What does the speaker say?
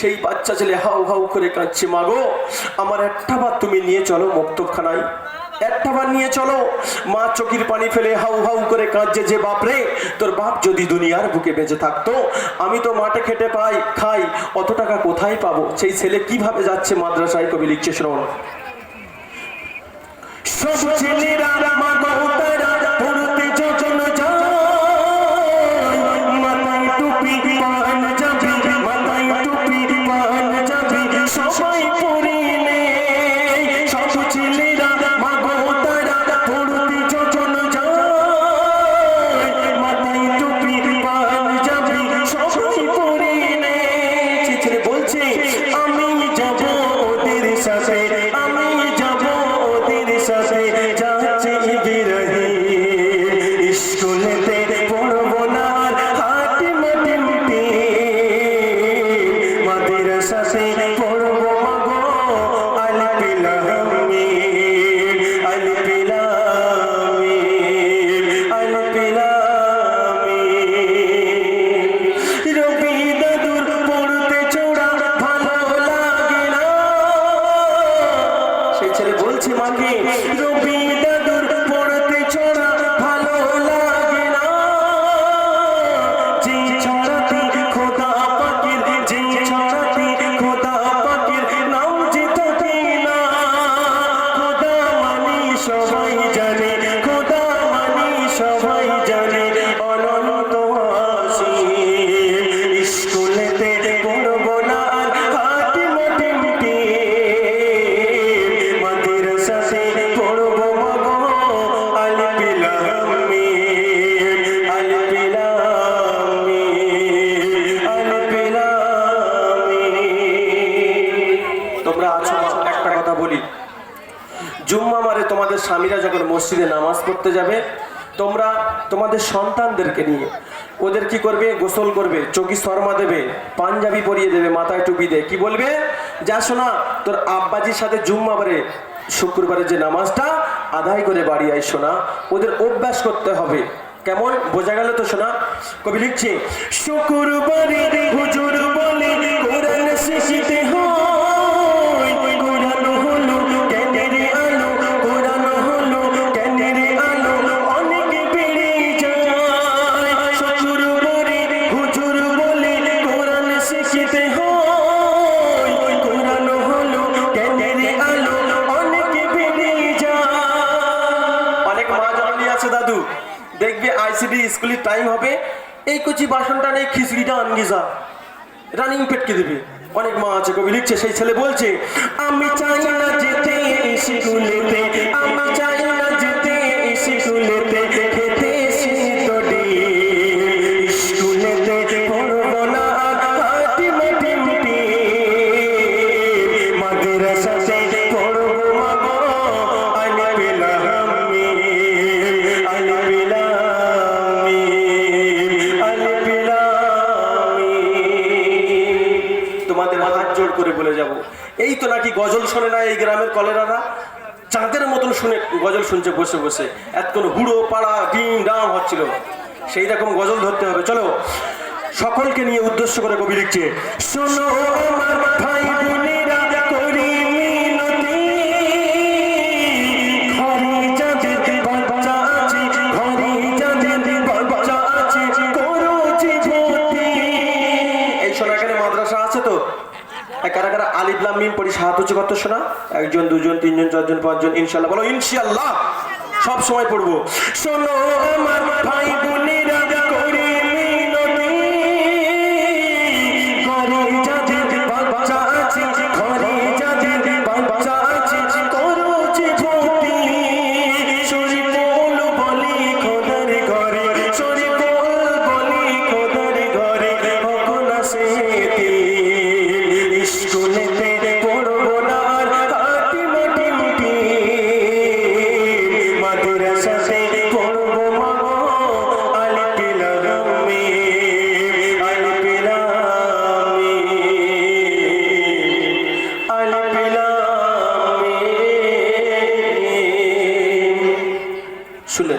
সেই বাচ্চা ছেলে হাউ হাউ করে কাঁদছে, মাগো আমার একটা বার তুমি নিয়ে চলো মক্তবখানায়, একটা বার নিয়ে চলো। মা চোখের পানি ফেলে হাউ হাউ করে কাঁদছে যে বাপরে, তোর বাপ যদি দুনিয়ার বুকে বেঁচে থাকতো, আমি তো মাঠে খেটে পাই খাই, অত টাকা কোথায় পাবো? সেই ছেলে কিভাবে যাচ্ছে মাদ্রাসায়, কবি লিখছে শোনো। সব ছেলেরা মাগো তারা পড়তে যখন যায়, মাথায় টুপি পাঞ্জাবি, মাথায় টুপি পাঞ্জাবি সবাই পরে নে। সব ছেলেরা মাগো তারা পড়তে যখন যায়, মাথায় টুপি পাঞ্জাবি সবাই পরে নে। ছেলে বলছে আমি যাব ওদের সাথে, আমি যাব ওদের সাথে, যাচ্ছে বিরহে স্কুলেতে পড়বো না হাতে মাটিতে, মাদ্রাসাতে পড়বো মাগো আলপিলামি, আলপিলামি, আলপিলামি। রবি দাদুর পড়তে চোরা ভালো লাগে না। সেই ছেলে বলছে মাকে রবি দাদুর পড়তে চোরা ভালো লাগে না। যে ছড়াতে খোদা পাকের, যে ছড়াতে খোদা পাকের নাম যে থাকে না, খোদা মানি সবাই জানে, খোদা মানি সবাই জানে, অনন্ত আসীম স্কুলেতে পড়বো না আর হাতে মাটিতে, মাদ্রাসাতে পড়বো মাগো আলপিলামি, আলপিলামি, আলপিলামি। তোমরা আছো, একটা কথা বলি, জুম্মা মারে তোমাদের স্বামীরা যখন মসজিদে নামাজ পড়তে যাবে, তোমরা তোমাদের সন্তানদেরকে নিয়ে ওদের কি করবে? গোসল করবে, চোখে শর্মা দেবে, পাঞ্জাবি পরিয়ে দেবে, মাথায় টুপি দেয়, কি বলবে? যা শোনা তোর আব্বাজির সাথে জুম্মা বারে শুক্রবারের যে নামাজটা আদায় করে বাড়ি আয় শোনা। ওদের অভ্যাস করতে হবে। কেমন বোঝা গেল তো শোনা? কবি লিখছে শুক্রবারে হুজুর বলে কোরআন শিখতে হয়, কোরআন হলো জ্ঞানের আলো, কোরআন হলো জ্ঞানের আলো, অনেক বেড়ে যায়। শুক্রবারে হুজুর বলে কোরআন শিখতে হয়, কোরআন হলো জ্ঞানের আলো, অনেক বেড়ে যায়। অনেক মা জননী আছে দাদু, দেখবে আইসিডি স্কুলের টাইম হবে, এই কচি বাসনটা নেই, খিচুড়িটা আনগি যা, রানিং পেটকে দেবে। অনেক মা আছে। কবি লিখছে সেই ছেলে বলছে আমি চাই না যেতে স্কুলেতে, আমি চাই না যেতে স্কুলেতে, খেতে শীতড়ি স্কুলেতে পড়বো না হাতে মাটিতে, মাদ্রাসাতে পড়বো মাগো আলপিলামি, আলপিলামি, আলপিলামি। তোমাদের হাত জোড় করে বলে যাব, এই তো নাকি গজল শোনে না এই গ্রামের কলেরারা, চাঁদের মতন শুনে গজল শুনছে বসে বসে, এতক্ষণ হুড়ো পাড়া ডিম ডাম হচ্ছিল, সেই রকম গজল ধরতে হবে। চলো, সকলকে নিয়ে উদ্দেশ্য করে কবি লিখছে শোনো আমার ভাই বোনেরা করি মিনতি, ঘরে যাদের বাচ্চা আছে, ঘরে যাদের বাচ্চা আছে করো জীবতি। এই শোনা, এখানে মাদ্রাসা আছে তো? কারা কারা আলিফ লাম মিম পড়ি সাত উচ্চ কত শোনা? একজন, দুজন, তিনজন, চারজন, পাঁচজন, ইনশাআল্লাহ বলো ইনশাআল্লাহ, সব সময় পড়বো। শোনো আমার ভাই বোনেরা করি মিনতি, ঘরে যাদের বাচ্চা আছে, ঘরে যাদের বাচ্চা আছে করো জীবতি। শরীফুল বলি খোদার ঘরে, শরীফুল বলি খোদার ঘরে, হোক না সেতি স্কুলেতে পড়বো না আর হাতে মাটিতে, মাদ্রাসাতে পড়বো মাগো শুনে